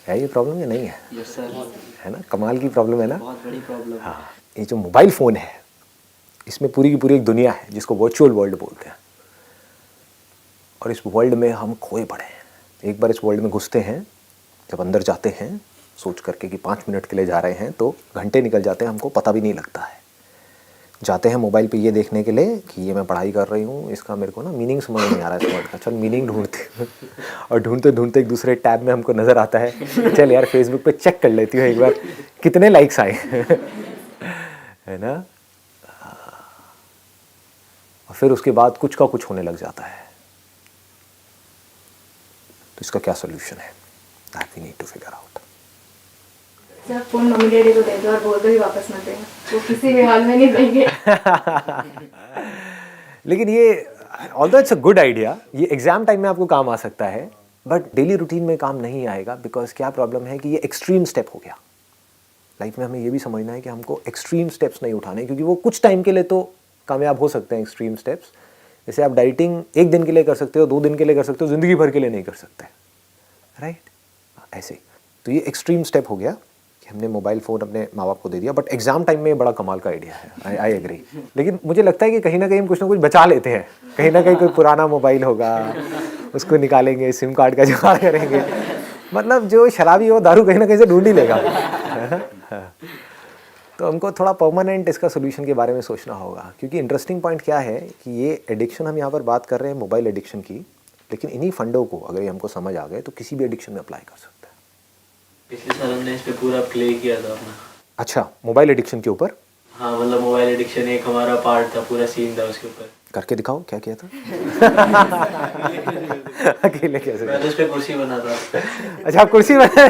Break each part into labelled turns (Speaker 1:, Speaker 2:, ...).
Speaker 1: है ये प्रॉब्लम या नहीं है?
Speaker 2: यस सर,
Speaker 1: है ना, कमाल की प्रॉब्लम है ना।
Speaker 2: बहुत बड़ी प्रॉब्लम।
Speaker 1: हाँ, ये जो मोबाइल फ़ोन है इसमें पूरी की पूरी एक दुनिया है जिसको वर्चुअल वर्ल्ड बोलते हैं, और इस वर्ल्ड में हम खोए पड़े हैं। एक बार इस वर्ल्ड में घुसते हैं, जब अंदर जाते हैं सोच करके कि 5 मिनट के लिए जा रहे हैं तो घंटे निकल जाते हैं, हमको पता भी नहीं लगता है। जाते हैं मोबाइल पे ये देखने के लिए कि ये मैं पढ़ाई कर रही हूँ, इसका मेरे को ना मीनिंग समझ नहीं आ रहा है इस वर्ड का, चल मीनिंग ढूंढते और ढूंढते ढूंढते एक दूसरे टैब में हमको नज़र आता है, चल यार फेसबुक पे चेक कर लेती हूँ एक बार कितने लाइक्स आए है ना। और फिर उसके बाद कुछ का कुछ होने लग जाता है। तो इसका क्या सोल्यूशन है? That we need to figure out.
Speaker 3: Sir phone mummy daddy को दे दो और बोल दो ही वापस मत देना, वो किसी भी हाल में नहीं देंगे।
Speaker 1: लेकिन ये although it's a good idea, ये एग्जाम टाइम में आपको काम आ सकता है, बट डेली रूटीन में काम नहीं आएगा। बिकॉज क्या प्रॉब्लम है कि ये एक्सट्रीम स्टेप हो गया। लाइफ में हमें ये भी समझना है कि हमको एक्सट्रीम स्टेप्स नहीं उठाने, क्योंकि वो कुछ टाइम के लिए तो कामयाब हो सकते हैं एक्सट्रीम स्टेप्स। जैसे आप डाइटिंग 1 दिन के लिए कर सकते हो, 2 दिन के लिए कर सकते हो, ज़िंदगी भर के लिए नहीं कर सकते, राइट? ऐसे तो ये एक्सट्रीम स्टेप हो गया कि हमने मोबाइल फ़ोन अपने माँ बाप को दे दिया। बट एग्जाम टाइम में बड़ा कमाल का आइडिया है, आई एग्री। लेकिन मुझे लगता है कि कहीं ना कहीं हम कुछ ना कुछ बचा लेते हैं। कहीं ना कहीं कोई पुराना मोबाइल होगा, उसको निकालेंगे, सिम कार्ड का जुगाड़ करेंगे। मतलब जो शराबी हो दारू कहीं ना कहीं से ढूंढ ही लेगा। तो हमको थोड़ा परमानेंट इसका सोल्यूशन के बारे में सोचना होगा। क्योंकि इंटरेस्टिंग पॉइंट क्या है कि ये एडिक्शन हम यहाँ पर बात कर रहे हैं मोबाइल एडिक्शन की, लेकिन इन्हीं फंडों को अगर ये हमको समझ आ गए तो किसी भी एडिक्शन में अप्लाई कर सकते हैं।
Speaker 2: पिछले साल हमने इस पे पूरा प्ले किया था अपना।
Speaker 1: अच्छा, मोबाइल एडिक्शन के ऊपर?
Speaker 2: हाँ, मतलब मोबाइल एडिक्शन एक हमारा पार्ट था, पूरा सीन था उसके ऊपर।
Speaker 1: करके दिखाओ क्या किया था। अकेले कैसे?
Speaker 2: मैं तो उस पे कुर्सी बना था।
Speaker 1: अच्छा, कुर्सी बना।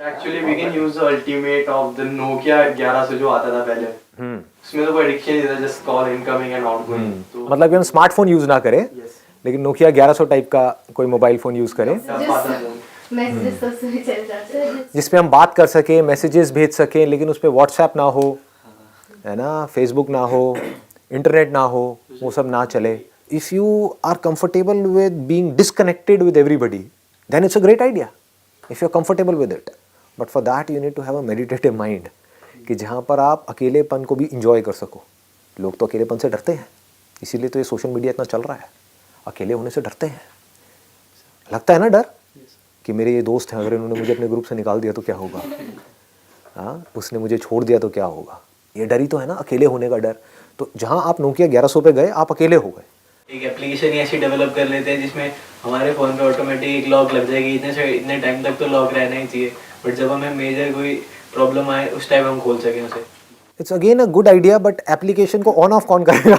Speaker 4: Actually we can use the ultimate of the Nokia 1100 जो आता था पहले। उसमें तो कोई एडिक्शन नहीं था, just call incoming and outgoing. तो
Speaker 1: मतलब कि हम स्मार्टफोन यूज ना करें, लेकिन नोकिया 1100 टाइप का कोई मोबाइल फ़ोन यूज़ करें
Speaker 3: मैसेजेस तो उसमें चल जाते हैं,
Speaker 1: जिसपे हम बात कर सकें, मैसेजेस भेज सकें, लेकिन उस पर व्हाट्सएप ना हो, है ना, फेसबुक ना हो, इंटरनेट ना हो, वो सब ना चले। If you are comfortable with being disconnected with everybody, then it's a great idea if you are comfortable with it. But for that you need to have a meditative mind, कि जहाँ पर आप अकेलेपन को भी इंजॉय कर सको। लोग तो अकेलेपन से डरते हैं, इसीलिए तो ये सोशल मीडिया इतना चल रहा है। अकेले होने से डरते हैं, लगता है ना डर कि मेरे ये दोस्त हैं, अगर इन्होंने मुझे अपने ग्रुप से निकाल दिया तो क्या होगा, हाँ, उसने मुझे छोड़ दिया तो क्या होगा। ये डर ही तो है ना, अकेले होने का डर। तो जहाँ आप नोकिया 1100 पे गए, आप अकेले हो गए।
Speaker 2: एक एप्लीकेशन ही ऐसी डेवलप कर लेते हैं जिसमें हमारे फ़ोन पे ऑटोमेटिक एक लॉक लग जाएगी, इतने टाइम तक तो लॉक रहना ही चाहिए, बट जब हमें मेजर कोई प्रॉब्लम आए उस टाइम हम खोल सकें उसे।
Speaker 1: It's again a good idea, but application को ऑन ऑफ कौन करेगा?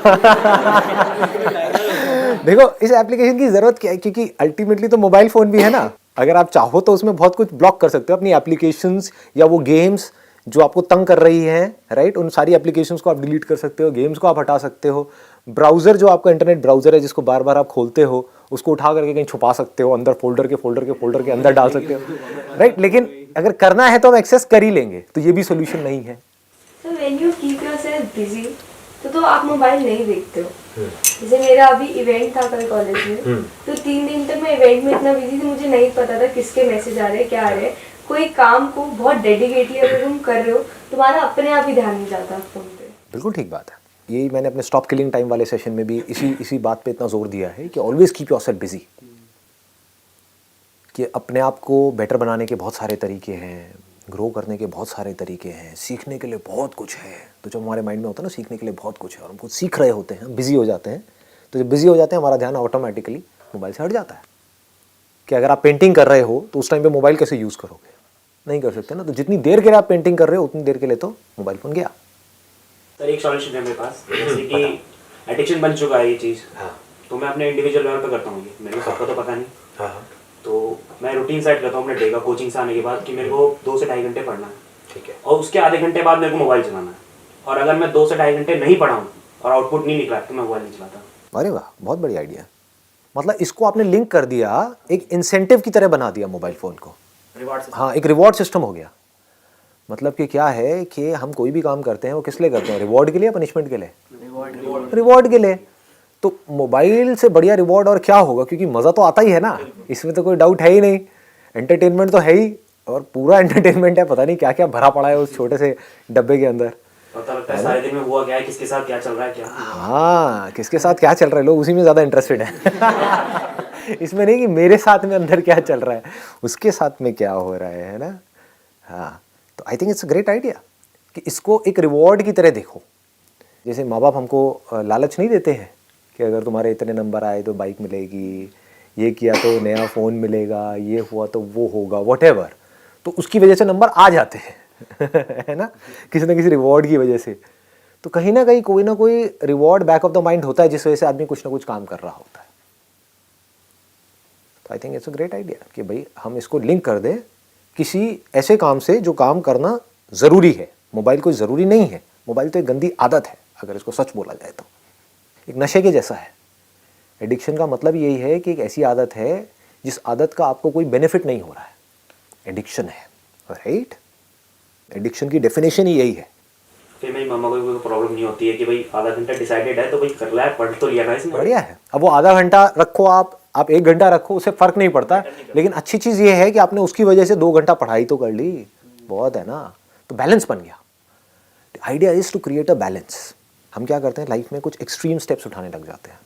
Speaker 1: देखो, इस एप्लीकेशन की ज़रूरत क्या है, क्योंकि अल्टीमेटली तो मोबाइल फ़ोन भी है ना। अगर आप चाहो तो उसमें बहुत कुछ ब्लॉक कर सकते हो, अपनी एप्लीकेशंस या वो गेम्स जो आपको तंग कर रही हैं, राइट, उन सारी एप्लीकेशंस को आप डिलीट कर सकते हो, गेम्स को आप हटा सकते हो। ब्राउज़र जो आपका इंटरनेट ब्राउज़र है जिसको बार बार आप खोलते हो, उसको उठा करके कहीं छुपा सकते हो, अंदर फोल्डर के अंदर डाल सकते हो, राइट। लेकिन अगर करना है तो हम एक्सेस कर ही लेंगे, तो ये भी सोल्यूशन नहीं है।
Speaker 3: तो when you keep yourself busy तो आप मोबाइल नहीं देखते हो। जैसे मेरा अभी इवेंट था कल कॉलेज में, तो 3 दिन तक मैं इवेंट में इतना बिजी थी, मुझे नहीं पता था किसके मैसेज आ रहे हैं, क्या आ रहे हैं। कोई काम को बहुत डेडिकेटली अगर तुम कर रहे हो, तुम्हारा अपने आप ही ध्यान नहीं जाता फोन पे।
Speaker 1: बिल्कुल ठीक बात है। यही मैंने अपने स्टॉप किलिंग टाइम वाले सेशन में भी इसी बात पे इतना जोर दिया है कि ऑलवेज कीप योरसेल्फ बिजी। कि अपने आप को बेटर बनाने के बहुत सारे तरीके हैं, ग्रो करने के बहुत सारे तरीके हैं, सीखने के लिए बहुत कुछ है। तो जब हमारे माइंड में होता है ना सीखने के लिए बहुत कुछ है और हम कुछ सीख रहे होते हैं, बिजी हो जाते हैं, तो जब बिजी हो जाते हैं हमारा ध्यान ऑटोमेटिकली मोबाइल से हट जाता है। कि अगर आप पेंटिंग कर रहे हो तो उस टाइम पे मोबाइल कैसे यूज़ करोगे? नहीं कर सकते ना। तो जितनी देर के लिए आप पेंटिंग कर रहे हो उतनी देर के लिए तो मोबाइल फ़ोन गया।
Speaker 5: सर एक सॉल्यूशन है मेरे पास, जैसे कि एडिक्शन बन चुका है ये चीज़। हाँ। तो मैं अपने इंडिविजुअल लेवल पे करता हूँ, ये मेरे को सबका तो पता नहीं। हाँ। तो मैं रूटीन सेट करता हूँ अपने डे का, कोचिंग से आने के बाद कि मेरे को 2 से 2.5 घंटे पढ़ना है। ठीक है। और उसके आधे घंटे बाद मेरे को मोबाइल चलाना है। और अगर मैं 2 से 2.5 घंटे नहीं पढ़ा हूँ और आउटपुट नहीं निकला तो मैं मोबाइल नहीं चलाता।
Speaker 1: अरे वाह, बहुत बढ़िया आइडिया। मतलब इसको आपने लिंक कर दिया, एक इंसेंटिव की तरह बना दिया मोबाइल फ़ोन को। हाँ, एक रिवॉर्ड सिस्टम हो गया। मतलब कि क्या है कि हम कोई भी काम करते हैं वो किस लिए करते हैं, रिवॉर्ड के लिए या पनिशमेंट के लिए? रिवॉर्ड के लिए। तो मोबाइल से बढ़िया रिवॉर्ड और क्या होगा, क्योंकि मज़ा तो आता ही है ना, इसमें तो कोई डाउट है ही नहीं, एंटरटेनमेंट तो है ही, और पूरा एंटरटेनमेंट है, पता नहीं क्या क्या भरा पड़ा है उस छोटे से डब्बे के अंदर।
Speaker 5: पता लगता है सारे दिन में हुआ क्या है, किसके साथ क्या चल रहा है क्या।
Speaker 1: हाँ, किसके साथ क्या चल रहा है, लोग उसी में ज़्यादा इंटरेस्टेड है इसमें नहीं कि मेरे साथ में अंदर क्या चल रहा है, उसके साथ में क्या हो रहा है ना। हाँ, तो I think it's a great idea कि इसको एक रिवॉर्ड की तरह देखो। जैसे माँ बाप हमको लालच नहीं देते हैं कि अगर तुम्हारे इतने नंबर आए तो बाइक मिलेगी, ये किया तो नया फ़ोन मिलेगा, ये हुआ तो वो होगा, व्हाटएवर, तो उसकी वजह से नंबर आ जाते हैं है ना, किसी ना किसी रिवॉर्ड की वजह से। तो कहीं ना कहीं कोई ना कोई reward back of the mind होता है जिस वजह से आदमी कुछ ना कुछ काम कर रहा होता है। तो I think it's a great idea कि भाई हम इसको लिंक कर दें किसी ऐसे काम से जो काम करना ज़रूरी है। मोबाइल कोई ज़रूरी नहीं है, मोबाइल तो एक गंदी आदत है अगर इसको सच बोला जाए तो, एक नशे के जैसा है। एडिक्शन का मतलब यही है कि एक ऐसी आदत है जिस आदत का आपको कोई बेनिफिट नहीं हो रहा है, एडिक्शन है, राइट। एडिक्शन की डेफिनेशन ही यही है।
Speaker 5: फिर मेरी मम्मा को कोई प्रॉब्लम नहीं होती है कि भाई आधा घंटा डिसाइडेड है तो भाई कर रहा है, पढ़ तो लिया ना इसमें,
Speaker 1: बढ़िया है। अब वो आधा घंटा रखो, आप 1 घंटा रखो, उससे फ़र्क नहीं पड़ता, लेकिन अच्छी चीज़ ये है कि आपने उसकी वजह से 2 घंटा पढ़ाई तो कर ली, बहुत है ना, तो बैलेंस बन गया। Idea is to create a balance. हम क्या करते हैं लाइफ में, कुछ एक्सट्रीम स्टेप्स उठाने लग जाते हैं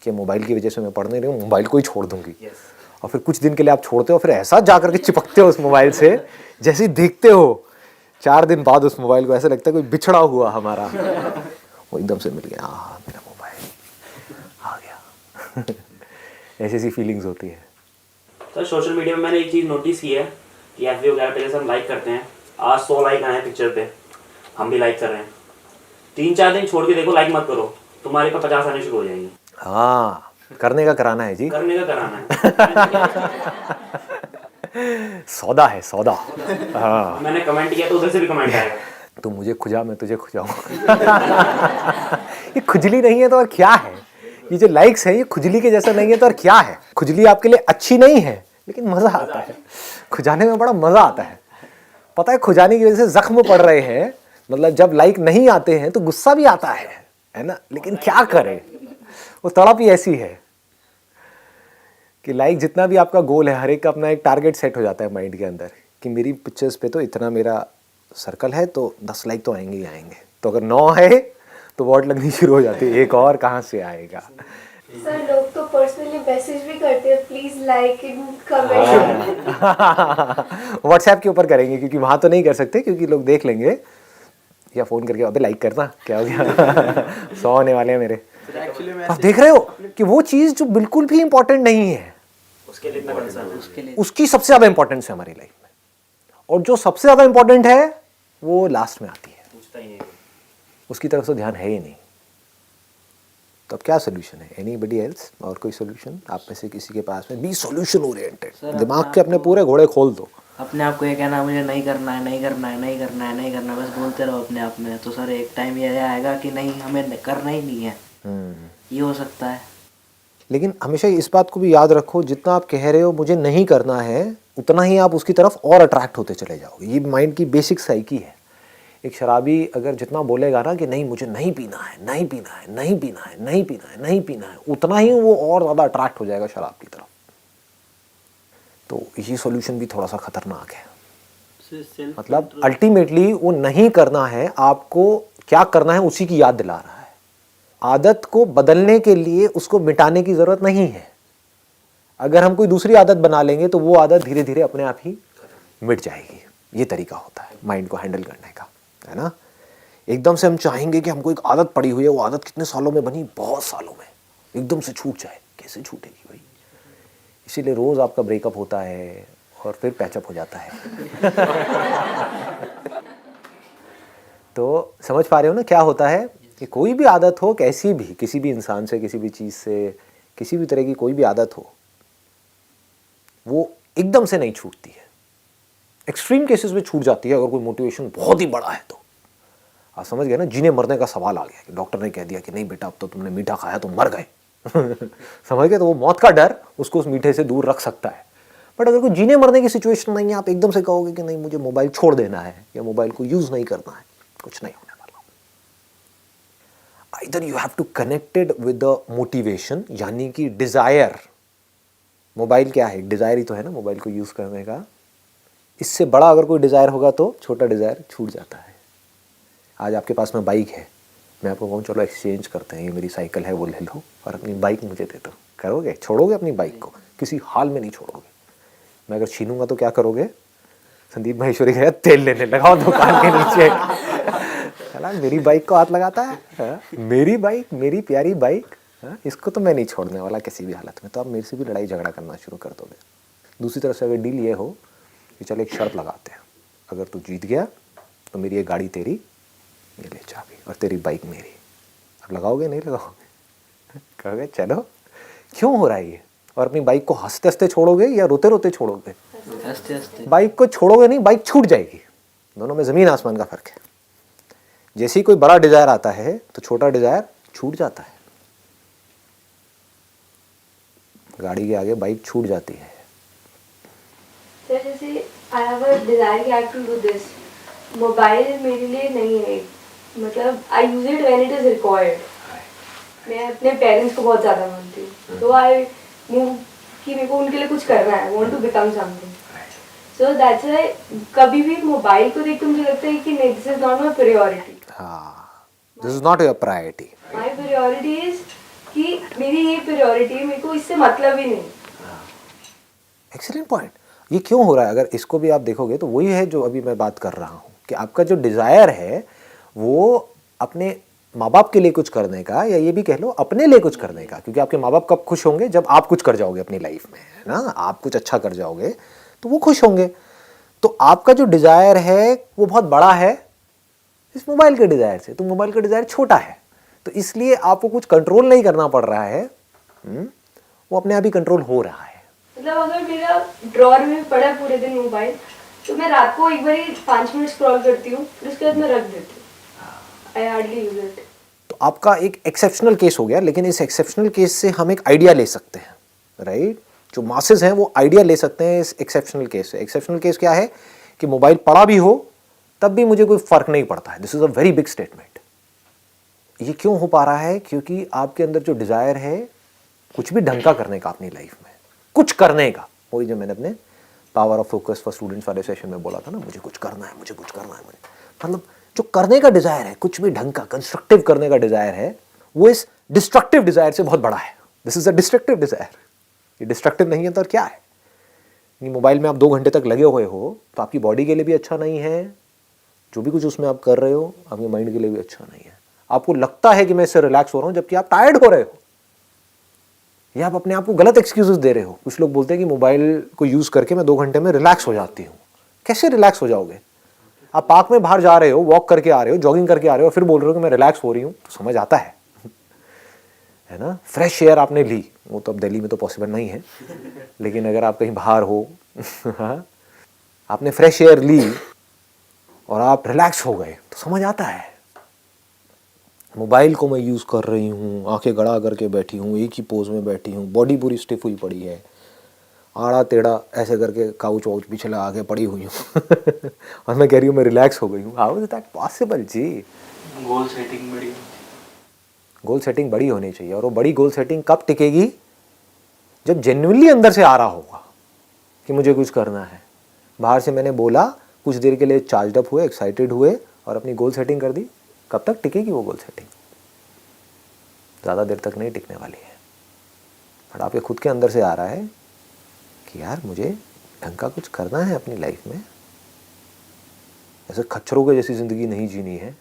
Speaker 1: कि मोबाइल की वजह से मैं पढ़ नहीं रही हूँ, मोबाइल को ही छोड़ दूंगी। और फिर कुछ दिन के लिए आप छोड़ते हो, फिर ऐसा जा करके चिपकते हो उस मोबाइल से, जैसे ही देखते हो 4 दिन बाद उस मोबाइल को, ऐसा लगता है कोई बिछड़ा हुआ हमारा वो एकदम से मिल गया, हाँ मेरा मोबाइल आ गया ऐसी फीलिंग्स होती है।
Speaker 5: सर सोशल मीडिया में मैंने एक चीज़ नोटिस की है कि एफबी वगैरह पे जैसे हम लाइक करते हैं, आज 100 लाइक आए हैं पिक्चर पे, हम भी लाइक कर रहे हैं, 3-4 दिन छोड़ के देखो लाइक मत करो, तुम्हारे पे 50 आने शुरू हो जाएंगे।
Speaker 1: हाँ, करने का कराना है जी,
Speaker 5: करने का कराना है
Speaker 1: सौदा है सौदा। हाँ,
Speaker 5: मैंने कमेंट किया तो उधर से भी कमेंट आएगा,
Speaker 1: तू मुझे खुजा मैं तुझे खुजाऊं ये खुजली नहीं है तो और क्या है, ये जो लाइक्स है ये खुजली के जैसा नहीं है तो और क्या है। खुजली आपके लिए अच्छी नहीं है लेकिन मज़ा आता है, खुजाने में बड़ा मज़ा आता है। पता है खुजाने की वजह से जख्म पड़ रहे हैं, मतलब जब लाइक नहीं आते हैं तो गुस्सा भी आता है ना, लेकिन क्या करें, वो तड़प ही ऐसी है कि लाइक जितना भी आपका गोल है, हर एक का अपना एक टारगेट सेट हो जाता है माइंड के अंदर कि मेरी पिक्चर्स पे तो इतना मेरा सर्कल है तो 10 लाइक तो आएंगे ही आएंगे, तो अगर 9 है तो वॉट लगनी शुरू हो जाती है, एक और कहाँ से आएगा।
Speaker 3: सर लोग तो पर्सनली मैसेज भी करते हैं, please like and comment.
Speaker 1: WhatsApp के ऊपर करेंगे क्योंकि वहाँ तो नहीं कर सकते, क्योंकि लोग देख लेंगे, या फ़ोन करके अबे लाइक करना, क्या हो गया 100 आने वाले हैं मेरे। आप देख रहे हो कि वो चीज़ जो बिल्कुल भी इंपॉर्टेंट नहीं है
Speaker 5: उसके लिए इतना कंसर्न है, उसके लिए
Speaker 1: उसकी सबसे ज़्यादा इंपॉर्टेंस है हमारी लाइफ में, और जो सबसे ज़्यादा इंपॉर्टेंट है वो लास्ट में आती है,
Speaker 5: पूछता ही नहीं।
Speaker 1: उसकी तरफ से ध्यान है ही नहीं। तो अब क्या सोल्यूशन है, एनीबडी एल्स, और कोई सोल्यूशन आप में से किसी के पास में? बी सोल्यूशन ओरिएंटेड, दिमाग के अपने पूरे घोड़े खोल दो।
Speaker 6: अपने आप को ये कहना मुझे नहीं करना है, नहीं करना है, नहीं करना है, नहीं करना है, बस बोलते रहो अपने आप में, तो सर एक टाइम ये आएगा कि नहीं हमें करना ही नहीं है, ये हो सकता है।
Speaker 1: लेकिन हमेशा इस बात को भी याद रखो, जितना आप कह रहे हो मुझे नहीं करना है, उतना ही आप उसकी तरफ और अट्रैक्ट होते चले जाओगे। ये माइंड की बेसिक साइकी है। एक शराबी अगर जितना बोलेगा ना कि नहीं मुझे नहीं पीना है, नहीं पीना है, नहीं पीना है, नहीं पीना है, नहीं पीना है, उतना ही वो और ज़्यादा अट्रैक्ट हो जाएगा शराब की तरफ। तो ये सॉल्यूशन भी थोड़ा सा खतरनाक है। मतलब अल्टीमेटली वो नहीं करना है, आपको क्या करना है उसी की याद दिला रहा है। आदत को बदलने के लिए उसको मिटाने की ज़रूरत नहीं है। अगर हम कोई दूसरी आदत बना लेंगे तो वो आदत धीरे धीरे अपने आप ही मिट जाएगी। ये तरीका होता है माइंड को हैंडल करने का, है ना। एकदम से हम चाहेंगे कि हमको एक आदत पड़ी हुई है, वो आदत कितने सालों में बनी, बहुत सालों में, एकदम से छूट जाए, कैसे छूटेगी भाई। इसीलिए रोज़ आपका ब्रेकअप होता है और फिर पैचअप हो जाता है तो समझ पा रहे हो ना क्या होता है कि कोई भी आदत हो, कैसी भी, किसी भी इंसान से, किसी भी चीज़ से, किसी भी तरह की कोई भी आदत हो, वो एकदम से नहीं छूटती है। एक्सट्रीम केसेस में छूट जाती है अगर कोई मोटिवेशन बहुत ही बड़ा है तो। आप समझ गए ना, जीने मरने का सवाल आ गया कि डॉक्टर ने कह दिया कि नहीं बेटा अब तो तुमने मीठा खाया तो मर गए समझ गए, तो वो मौत का डर उसको उस मीठे से दूर रख सकता है। बट अगर कोई जीने मरने की सिचुएशन नहीं है, आप एकदम से कहोगे कि नहीं मुझे मोबाइल छोड़ देना है या मोबाइल को यूज़ नहीं करना है, कुछ नहीं होने वाला। इधर you have to connected with the motivation, यानी कि डिज़ायर। मोबाइल क्या है, डिज़ायर ही तो है ना मोबाइल को यूज़ करने का। इससे बड़ा अगर कोई डिज़ायर होगा तो छोटा डिज़ायर छूट जाता है। आज आपके पास में बाइक है, मैं आपको कहूँ चलो एक्सचेंज करते हैं, ये मेरी साइकिल है वो ले लो और अपनी बाइक मुझे दे दो, करोगे? छोड़ोगे अपनी बाइक को? किसी हाल में नहीं छोड़ोगे। मैं अगर छीनूंगा तो क्या करोगे? संदीप माहेश्वरी गया तेल लेने लगाओ दुकान के नीचे। चला मेरी बाइक को हाथ लगाता है, हाँ? मेरी बाइक, मेरी प्यारी बाइक, हाँ? इसको तो मैं नहीं छोड़ने वाला किसी भी हालत में। तो आप मेरे से भी लड़ाई झगड़ा करना शुरू कर दोगे। दूसरी तरफ से अगर डील ये हो कि चलो एक शर्त लगाते हैं, अगर तू जीत गया तो मेरी ये गाड़ी तेरी, ये ले चाबी, और तेरी बाइक मेरी। अब लगाओगे नहीं लगाओगे? कहोगे चलो। क्यों हो रहा है ये? और अपनी बाइक को हंसते हंसते छोड़ोगे या रोते रोते छोड़ोगे?
Speaker 6: हंसते हंसते।
Speaker 1: बाइक को छोड़ोगे नहीं, बाइक छूट जाएगी। दोनों में ज़मीन आसमान का फ़र्क है। जैसे ही कोई बड़ा डिज़ायर आता है तो छोटा डिज़ायर छूट जाता है। गाड़ी के आगे बाइक छूट जाती है।
Speaker 3: सर जैसे आई हैव अ डिजायर कि I to do this, mobile मेरे लिए नहीं है, मतलब I use it when it is required. मैं अपने पेरेंट्स को बहुत ज़्यादा मानती हूँ, तो आई मूव कि मेरे को उनके लिए कुछ करना है, want to become something. So that's why कभी भी मोबाइल को देख के मुझे लगता है कि नहीं, this is not my priority.
Speaker 1: हाँ, this is not your priority.
Speaker 3: My priority is कि मेरी ये प्रायोरिटी है, मेरे को इससे मतलब ही नहीं।
Speaker 1: Excellent point. ये क्यों हो रहा है? अगर इसको भी आप देखोगे तो वही है जो अभी मैं बात कर रहा हूँ कि आपका जो डिज़ायर है वो अपने माँ बाप के लिए कुछ करने का, या ये भी कह लो अपने लिए कुछ करने का। क्योंकि आपके माँ बाप कब खुश होंगे? जब आप कुछ कर जाओगे अपनी लाइफ में, है ना? आप कुछ अच्छा कर जाओगे तो वो खुश होंगे। तो आपका जो डिज़ायर है वो बहुत बड़ा है इस मोबाइल के डिज़ायर से, तो मोबाइल का डिज़ायर छोटा है, तो इसलिए आपको कुछ कंट्रोल नहीं करना पड़ रहा है। वो अपने आप ही कंट्रोल हो रहा है।
Speaker 3: मतलब अगर मेरा ड्रॉअर में पड़ा है पूरे दिन मोबाइल, तो मैं रात को एक बार 5 मिनट स्क्रॉल करती हूँ, फिर उसके बाद मैं रख देती हूँ। I hardly use it.
Speaker 1: तो आपका एक एक्सेप्शनल केस हो गया, लेकिन इस एक्सेप्शनल केस से हम एक आइडिया ले सकते हैं, राइट? जो मासेस हैं वो आइडिया ले सकते हैं इस एक्सेप्शनल केस से। एक्सेप्शनल केस क्या है कि मोबाइल पड़ा भी हो तब भी मुझे कोई फर्क नहीं पड़ता है। This is a very big statement. ये क्यों हो पा रहा है? क्योंकि आपके अंदर जो डिजायर है कुछ भी ढंग का करने का अपनी लाइफ में, कुछ करने का, वही जो मैंने अपने power of focus for students वाले सेशन में बोला था ना, मुझे कुछ करना है, मुझे कुछ करना है, मुझे, मतलब जो करने का डिजायर है, कुछ भी ढंग का कंस्ट्रक्टिव करने का डिजायर है, वो इस डिस्ट्रक्टिव डिजायर से बहुत बड़ा है। This is a destructive desire. ये डिस्ट्रक्टिव नहीं है तो और क्या है? मोबाइल में आप 2 घंटे तक लगे हुए हो तो आपकी बॉडी के लिए भी अच्छा नहीं है, जो भी कुछ उसमें आप कर रहे हो आपके माइंड के लिए भी अच्छा नहीं है। आपको लगता है कि मैं इससे रिलैक्स हो रहा हूं, जबकि आप टायर्ड हो रहे हो, या आप अपने आप को गलत एक्सक्यूजेस दे रहे हो। कुछ लोग बोलते हैं कि मोबाइल को यूज करके मैं 2 घंटे में रिलैक्स हो जाती हूँ। कैसे रिलैक्स हो जाओगे? आप पार्क में बाहर जा रहे हो, वॉक करके आ रहे हो, जॉगिंग करके आ रहे हो, फिर बोल रहे हो कि मैं रिलैक्स हो रही हूँ, तो समझ आता है ना? फ्रेश एयर आपने ली, वो तो अब दिल्ली में तो पॉसिबल नहीं है, लेकिन अगर आप कहीं बाहर हो हाँ, आपने फ्रेश एयर ली और आप रिलैक्स हो गए तो समझ आता है। मोबाइल को मैं यूज़ कर रही हूँ, आंखें गड़ा करके बैठी हूँ, एक ही पोज में बैठी हूँ, बॉडी पूरी स्टिफ हुई पड़ी है, आड़ा टेढ़ा ऐसे करके काउच वाउच पीछे लगा के पड़ी हुई हूँ और मैं कह रही हूँ मैं रिलैक्स हो गई हूँ। How is that possible ji?
Speaker 2: Goal setting बड़ी,
Speaker 1: गोल सेटिंग बड़ी होनी चाहिए, और वो बड़ी गोल सेटिंग कब टिकेगी? जब जेन्युइनली अंदर से आ रहा होगा कि मुझे कुछ करना है। बाहर से मैंने बोला, कुछ देर के लिए चार्ज अप हुए, एक्साइटेड हुए और अपनी गोल सेटिंग कर दी, कब तक टिकेगी वो गोल सेटिंग? ज़्यादा देर तक नहीं टिकने वाली है। बट आपके खुद के अंदर से आ रहा है कि यार मुझे ढंग का कुछ करना है अपनी लाइफ में, ऐसे खच्चरों के जैसी ज़िंदगी नहीं जीनी है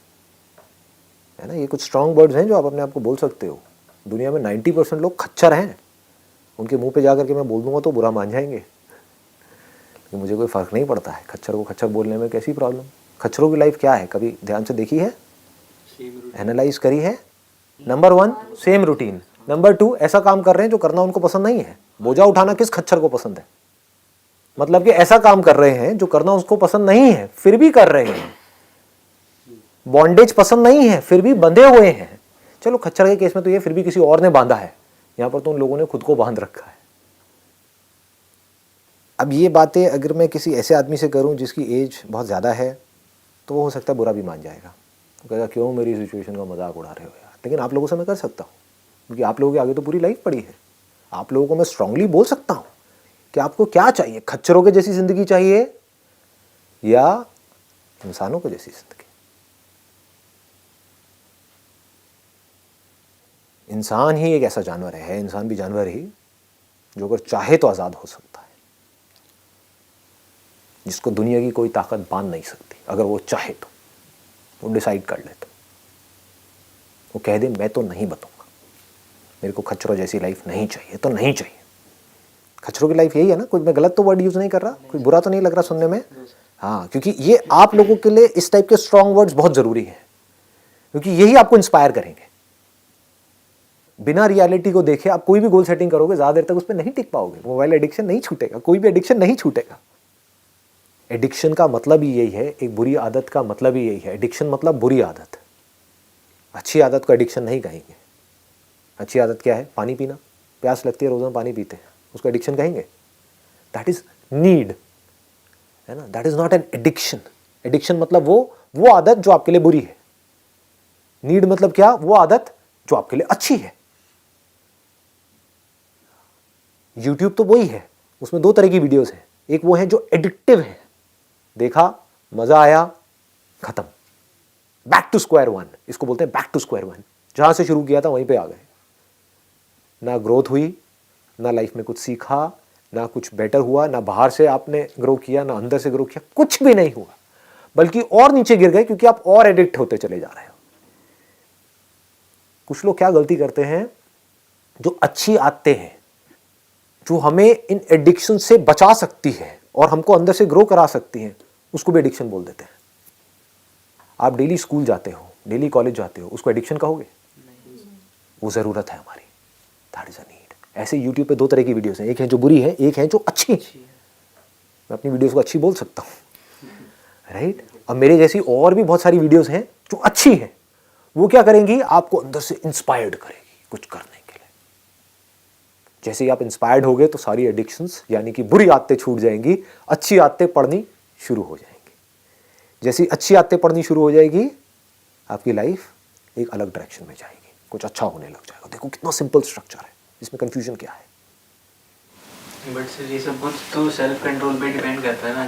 Speaker 1: ना? ये कुछ स्ट्रॉन्ग वर्ड्स हैं जो आप अपने आप को बोल सकते हो। दुनिया में 90% लोग खच्चर हैं, उनके मुंह पे जाकर के मैं बोल दूंगा तो बुरा मान जाएंगे, लेकिन मुझे कोई फ़र्क नहीं पड़ता है। खच्चर को खच्चर बोलने में कैसी प्रॉब्लम? खच्चरों की लाइफ क्या है, कभी ध्यान से देखी है, एनालाइज करी है? नंबर 1 सेम रूटीन, नंबर 2 ऐसा काम कर रहे हैं जो करना उनको पसंद नहीं है। बोझा उठाना किस खच्चर को पसंद है? मतलब कि ऐसा काम कर रहे हैं जो करना उसको पसंद नहीं है, फिर भी कर रहे हैं। बॉन्डेज पसंद नहीं है, फिर भी बंधे हुए हैं। चलो खच्चर के केस में तो ये फिर भी किसी और ने बांधा है, यहां पर तो उन लोगों ने खुद को बांध रखा है। अब ये बातें अगर मैं किसी ऐसे आदमी से करूं जिसकी एज बहुत ज़्यादा है, तो वो हो सकता है बुरा भी मान जाएगा, तो कहेगा क्यों मेरी सिचुएशन का मजाक उड़ा रहे हो यार, लेकिन आप लोगों से मैं कर सकता हूँ, क्योंकि आप लोगों के आगे तो पूरी लाइफ पड़ी है। आप लोगों को मैं स्ट्रांगली बोल सकता हूँ कि आपको क्या चाहिए, खच्चरों के जैसी ज़िंदगी चाहिए या इंसानों के जैसी ज़िंदगी। इंसान ही एक ऐसा जानवर है, इंसान भी जानवर ही, जो अगर चाहे तो आज़ाद हो सकता है, जिसको दुनिया की कोई ताकत बांध नहीं सकती। अगर वो चाहे तो वो डिसाइड कर ले, तो वो कह दे मैं तो नहीं बतूंगा, मेरे को खच्चरों जैसी लाइफ नहीं चाहिए तो नहीं चाहिए। खच्चरों की लाइफ यही है ना, कोई मैं गलत तो वर्ड यूज़ नहीं कर रहा, कोई बुरा तो नहीं लग रहा सुनने में? हाँ, क्योंकि ये आप लोगों के लिए इस टाइप के स्ट्रॉन्ग वर्ड्स बहुत ज़रूरी हैं, क्योंकि यही आपको इंस्पायर करेंगे। बिना रियलिटी को देखे आप कोई भी गोल सेटिंग करोगे, ज़्यादा देर तक उस पर नहीं टिक पाओगे। मोबाइल एडिक्शन नहीं छूटेगा, कोई भी एडिक्शन नहीं छूटेगा। एडिक्शन का मतलब ही यही है, एक बुरी आदत का मतलब ही यही है। एडिक्शन मतलब बुरी आदत, अच्छी आदत को एडिक्शन नहीं कहेंगे। अच्छी आदत क्या है? पानी पीना, प्यास लगती है रोज़ाना पानी पीते हैं, उसको एडिक्शन कहेंगे? दैट इज़ नीड, है ना, that is not an addiction. Addiction मतलब वो आदत जो आपके लिए बुरी है। नीड मतलब क्या? वो आदत जो आपके लिए अच्छी है। YouTube तो वही है, उसमें दो तरह की वीडियोस हैं। एक वो है जो एडिक्टिव है, देखा मजा आया खत्म, बैक टू स्क्वायर वन, इसको बोलते हैं बैक टू स्क्वायर वन। जहां से शुरू किया था वहीं पे आ गए, ना ग्रोथ हुई, ना लाइफ में कुछ सीखा, ना कुछ बेटर हुआ, ना बाहर से आपने ग्रो किया, ना अंदर से ग्रो किया, कुछ भी नहीं हुआ, बल्कि और नीचे गिर गए, क्योंकि आप और एडिक्ट होते चले जा रहे हो। कुछ लोग क्या गलती करते हैं, जो अच्छी आदतें हैं, जो हमें इन एडिक्शन से बचा सकती है और हमको अंदर से ग्रो करा सकती हैं, उसको भी एडिक्शन बोल देते हैं। आप डेली स्कूल जाते हो, डेली कॉलेज जाते हो, उसको एडिक्शन कहोगे? वो ज़रूरत है हमारी, दैट इज़ अ नीड। ऐसे यूट्यूब पे दो तरह की वीडियोस हैं, एक है जो बुरी है, एक है जो अच्छी है। मैं अपनी वीडियोस को अच्छी बोल सकता हूँ, राइट? अब मेरे जैसी और भी बहुत सारी वीडियोस हैं जो अच्छी हैं। वो क्या करेंगी? आपको अंदर से इंस्पायर्ड करेगी कुछ करने के लिए। जैसे ही आप इंस्पायर्ड होगे तो सारी एडिक्शंस यानी कि बुरी आदतें छूट जाएंगी, अच्छी आदतें पढ़नी शुरू हो जाएंगी। जैसी अच्छी आदतें पढ़नी शुरू हो जाएगी, आपकी लाइफ एक अलग डायरेक्शन में जाएगी, कुछ अच्छा होने लग जाएगा। देखो कितना सिंपल स्ट्रक्चर है, इसमें कंफ्यूजन क्या है?
Speaker 2: बट सर ये सब कुछ तो सेल्फ कंट्रोल पे डिपेंड करता है ना।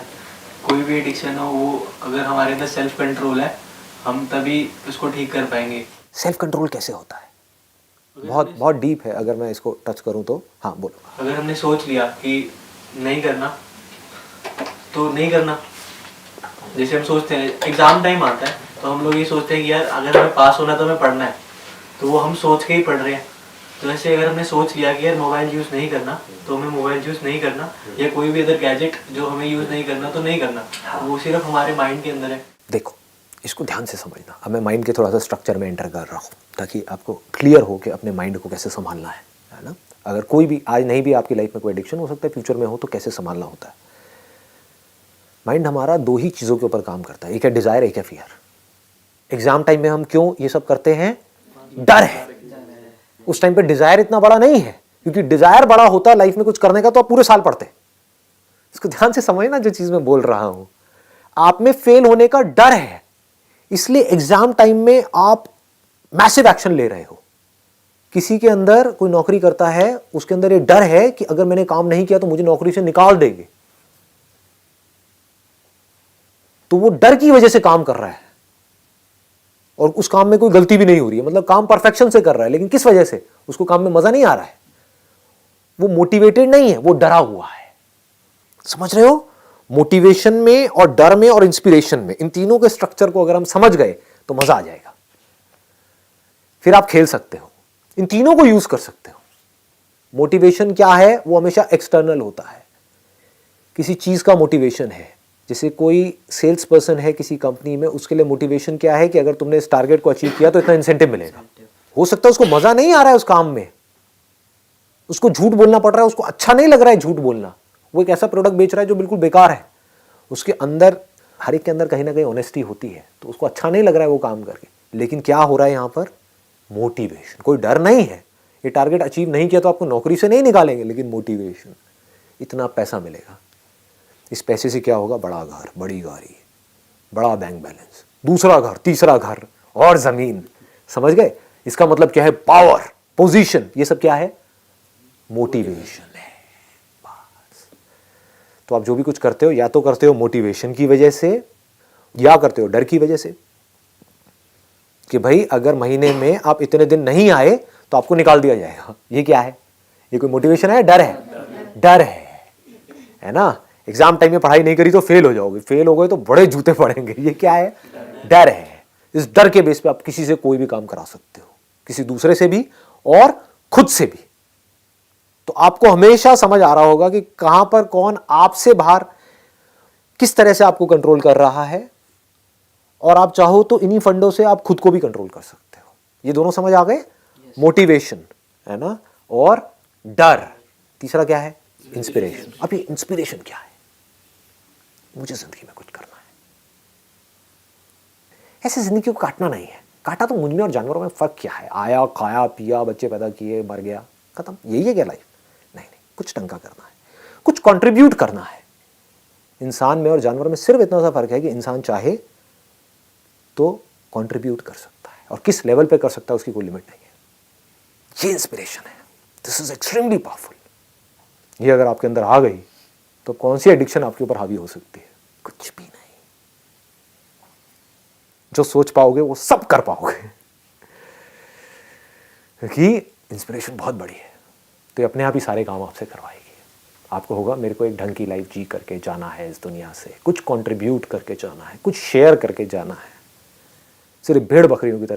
Speaker 2: कोई भी एडिक्शन हो, वो अगर हमारे अंदर सेल्फ कंट्रोल है, हम तभी उसको ठीक कर पाएंगे।
Speaker 1: सेल्फ कंट्रोल कैसे होता है? बहुत डीप है, अगर मैं इसको टच करूं तो। हाँ बोलो।
Speaker 2: अगर हमने सोच लिया कि नहीं करना तो नहीं करना। जैसे हम सोचते हैं एग्जाम टाइम आता है तो हम लोग ये सोचते हैं कि यार अगर हमें पास होना तो हमें पढ़ना है, तो वो हम सोच के ही पढ़ रहे हैं। तो ऐसे अगर हमने सोच लिया कि यार मोबाइल यूज़ नहीं करना, तो हमें मोबाइल यूज़ नहीं करना, या कोई भी अदर गैजेट जो हमें यूज़ नहीं करना तो नहीं करना। वो सिर्फ हमारे माइंड के अंदर है।
Speaker 1: देखो इसको ध्यान से समझना। अब मैं माइंड के थोड़ा सा स्ट्रक्चर में एंटर कर रहा हूँ ताकि आपको क्लियर हो कि अपने माइंड को कैसे संभालना है ना। अगर कोई भी आज नहीं भी आपकी लाइफ में कोई एडिक्शन हो सकता है, फ्यूचर में हो, तो कैसे संभालना होता है। माइंड हमारा दो ही चीज़ों के ऊपर काम करता है, एक है डिज़ायर, एक है फियर। एग्जाम टाइम में हम क्यों ये सब करते हैं? डर है। उस टाइम पे डिज़ायर इतना बड़ा नहीं है, क्योंकि डिज़ायर बड़ा होता लाइफ में कुछ करने का तो आप पूरे साल पढ़ते। इसको ध्यान से समझना जो चीज़ मैं बोल रहा हूँ। आप में फेल होने का डर है, इसलिए एग्जाम टाइम में आप मैसिव एक्शन ले रहे हो। किसी के अंदर कोई नौकरी करता है, उसके अंदर ये डर है कि अगर मैंने काम नहीं किया तो मुझे नौकरी से निकाल देंगे, तो वो डर की वजह से काम कर रहा है और उस काम में कोई गलती भी नहीं हो रही है, मतलब काम परफेक्शन से कर रहा है। लेकिन किस वजह से? उसको काम में मजा नहीं आ रहा है, वो मोटिवेटेड नहीं है, वो डरा हुआ है। समझ रहे हो? मोटिवेशन में और डर में और इंस्पिरेशन में, इन तीनों के स्ट्रक्चर को अगर हम समझ गए तो मजा आ जाएगा। फिर आप खेल सकते हो, इन तीनों को यूज कर सकते हो। मोटिवेशन क्या है? वो हमेशा एक्सटर्नल होता है। किसी चीज का मोटिवेशन है, जैसे कोई सेल्स पर्सन है किसी कंपनी में, उसके लिए मोटिवेशन क्या है कि अगर तुमने इस टारगेट को अचीव किया तो इतना इंसेंटिव मिलेगा। हो सकता है उसको मजा नहीं आ रहा है उस काम में, उसको झूठ बोलना पड़ रहा है, उसको अच्छा नहीं लग रहा है झूठ बोलना, वो एक ऐसा प्रोडक्ट बेच रहा है जो बिल्कुल बेकार है। उसके अंदर, हर एक के अंदर कहीं ना कहीं ऑनेस्टी होती है, तो उसको अच्छा नहीं लग रहा है वो काम करके। लेकिन क्या हो रहा है यहाँ पर? मोटिवेशन। कोई डर नहीं है, ये टारगेट अचीव नहीं किया तो आपको नौकरी से नहीं निकालेंगे, लेकिन मोटिवेशन, इतना पैसा मिलेगा, इस पैसे से क्या होगा? बड़ा घर, बड़ी गाड़ी, बड़ा बैंक बैलेंस, दूसरा घर, तीसरा घर और जमीन। समझ गए? इसका मतलब क्या है? पावर, पोजीशन, ये सब क्या है? मोटिवेशन है। बस। तो आप जो भी कुछ करते हो या तो करते हो मोटिवेशन की वजह से या करते हो डर की वजह से कि भाई अगर महीने में आप इतने दिन नहीं आए तो आपको निकाल दिया जाएगा। ये क्या है? ये कोई मोटिवेशन है? डर है। डर है ना? एग्जाम टाइम में पढ़ाई नहीं करी तो फेल हो जाओगे, फेल हो गए तो बड़े जूते पड़ेंगे। ये क्या है? डर है। इस डर के बेस पे आप किसी से कोई भी काम करा सकते हो, किसी दूसरे से भी और खुद से भी। तो आपको हमेशा समझ आ रहा होगा कि कहां पर कौन आपसे बाहर किस तरह से आपको कंट्रोल कर रहा है, और आप चाहो तो इन्हीं फंडों से आप खुद को भी कंट्रोल कर सकते हो। ये दोनों समझ आ गए? मोटिवेशन है ना, और डर। तीसरा क्या है? इंस्पिरेशन। अब ये इंस्पिरेशन क्या है? मुझे जिंदगी में कुछ करना है। ऐसे जिंदगी को काटना नहीं है। काटा तो मुझ में और जानवरों में फर्क क्या है? आया, खाया, पिया, बच्चे पैदा किए, मर गया, खत्म। यही है क्या लाइफ? नहीं, कुछ ढंग का करना है, कुछ कंट्रीब्यूट करना है। इंसान में और जानवर में सिर्फ इतना सा फर्क है कि इंसान चाहे तो कंट्रीब्यूट कर सकता है, और किस लेवल पे कर सकता है उसकी कोई लिमिट नहीं है। ये इंस्पिरेशन है। This is extremely powerful. ये अगर आपके अंदर आ गई तो कौन सी एडिक्शन आपके ऊपर हावी हो सकती है? कुछ भी नहीं। जो सोच पाओगे वो सब कर पाओगे, क्योंकि इंस्पिरेशन बहुत बड़ी है। तो ये अपने आप ही सारे काम आपसे करवाएगी। आपको होगा मेरे को एक ढंग की लाइफ जी करके जाना है इस दुनिया से, कुछ कंट्रीब्यूट करके जाना है, कुछ शेयर करके जाना है, सिर्फ भेड़ बकरियों की तरह